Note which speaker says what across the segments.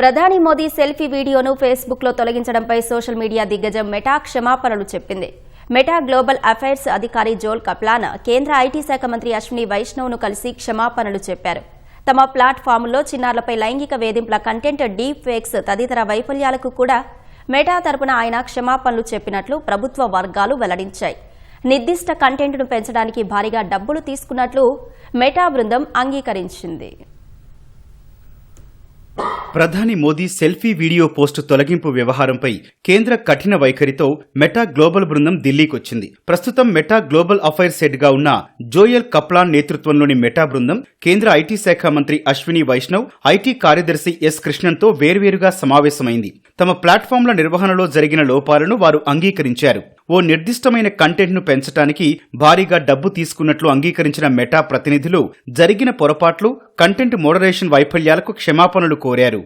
Speaker 1: ప్రధాని మోదీ సెల్ఫీ వీడియోను ఫేస్బుక్లో తొలగించడంపై సోషల్ మీడియా దిగ్గజం మెటా క్షమాపణలు చెప్పింది. మెటా గ్లోబల్ అఫైర్స్ అధికారి జోల్ కప్లాన్ కేంద్ర ఐటీ శాఖ మంత్రి అశ్విని వైష్ణవ్ను కలిసి క్షమాపణలు చెప్పారు. తమ ప్లాట్ఫామ్లో చిన్నారులపై లైంగిక వేధింపుల కంటెంట్ డీప్ ఫేక్స్ తదితర వైఫల్యాలకు కూడా మెటా తరపున ఆయన క్షమాపణలు చెప్పినట్లు ప్రభుత్వ వర్గాలు వెల్లడించాయి. నిర్దిష్ట కంటెంట్ను పెంచడానికి భారీగా డబ్బులు తీసుకున్నట్లు మెటా బృందం అంగీకరించింది.
Speaker 2: ప్రధాని మోదీ సెల్ఫీ వీడియో పోస్టు తొలగింపు వ్యవహారంపై కేంద్ర కఠిన వైఖరితో మెటా గ్లోబల్ బృందం ఢిల్లీకొచ్చింది. ప్రస్తుతం మెటా గ్లోబల్ అఫైర్స్ హెడ్ గా ఉన్న జోయల్ కప్లాన్ నేతృత్వంలోని మెటా బృందం కేంద్ర ఐటీ శాఖ మంత్రి అశ్విని వైష్ణవ్, ఐటీ కార్యదర్శి ఎస్ కృష్ణన్తో వేర్వేరుగా సమావేశమైంది. తమ ప్లాట్ఫామ్ల నిర్వహణలో జరిగిన లోపాలను వారు అంగీకరించారు. ఓ నిర్దిష్టమైన కంటెంట్ను పెంచడానికి భారీగా డబ్బు తీసుకున్నట్లు అంగీకరించిన మెటా ప్రతినిధులు జరిగిన పొరపాట్లు, కంటెంట్ మోడరేషన్ వైఫల్యాలకు క్షమాపణలు కోరారు.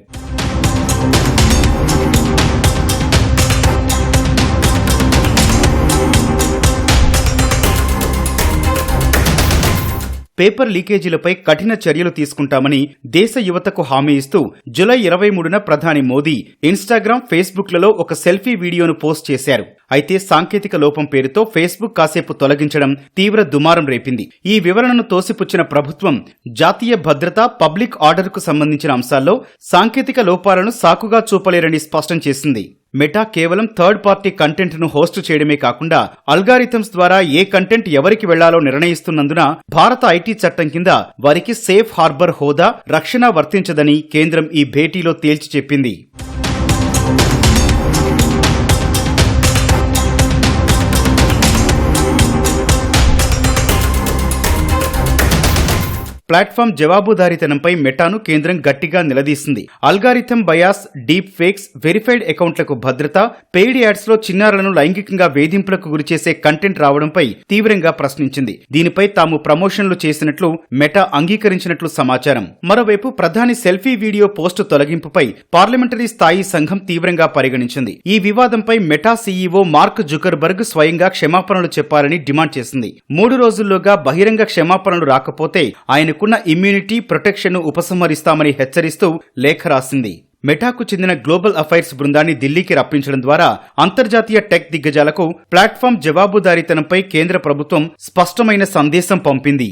Speaker 2: పేపర్ లీకేజీలపై కఠిన చర్యలు తీసుకుంటామని దేశ యువతకు హామీ ఇస్తూ జూలై 23న ప్రధాని మోదీ ఇన్స్టాగ్రామ్, ఫేస్బుక్లలో ఒక సెల్ఫీ వీడియోను పోస్ట్ చేశారు. అయితే సాంకేతిక లోపం పేరుతో ఫేస్బుక్ కాసేపు తొలగించడం తీవ్ర దుమారం రేపింది. ఈ వివరణను తోసిపుచ్చిన ప్రభుత్వం జాతీయ భద్రత, పబ్లిక్ ఆర్డర్కు సంబంధించిన అంశాల్లో సాంకేతిక లోపాలను సాకుగా చూపలేరని స్పష్టం చేసింది. మెటా కేవలం థర్డ్ పార్టీ కంటెంట్ ను హోస్ట్ చేయడమే కాకుండా అల్గారిథమ్స్ ద్వారా ఏ కంటెంట్ ఎవరికి వెళ్లాలో నిర్ణయిస్తున్నందున భారత ఐటీ చట్టం కింద వారికి సేఫ్ హార్బర్ హోదా, రక్షణ వర్తించదని కేంద్రం ఈ భేటీలో తేల్చి చెప్పింది. ప్లాట్ఫామ్ జవాబుదారీతనంపై మెటాను కేంద్రం గట్టిగా నిలదీసింది. Algorithm bias, deep fakes, verified అకౌంట్లకు భద్రత, పెయిడ్ యాడ్స్ లో చిన్నారులను లైంగికంగా వేధింపులకు గురిచేసే కంటెంట్ రావడంపై తీవ్రంగా ప్రశ్నించింది. దీనిపై తాము ప్రమోషన్లు చేసినట్లు మెటా అంగీకరించినట్లు సమాచారం. మరోవైపు ప్రధాని సెల్ఫీ వీడియో పోస్టు తొలగింపుపై పార్లమెంటరీ స్థాయి సంఘం తీవ్రంగా పరిగణించింది. ఈ వివాదంపై మెటా సీఈఓ మార్క్ జుకర్బర్గ్ స్వయంగా క్షమాపణలు చెప్పాలని డిమాండ్ చేసింది. 3 రోజుల్లోగా బహిరంగ క్షమాపణలు రాకపోతే ఆయన ఇమ్యూనిటీ ప్రొటెక్షన్ ను ఉపసంహరిస్తామని హెచ్చరిస్తూ లేఖ రాసింది. మెటాకు చెందిన గ్లోబల్ అఫైర్స్ బృందాన్ని ఢిల్లీకి రప్పించడం ద్వారా అంతర్జాతీయ టెక్ దిగ్గజాలకు ప్లాట్ఫామ్ జవాబుదారీతనంపై కేంద్ర ప్రభుత్వం స్పష్టమైన సందేశం పంపింది.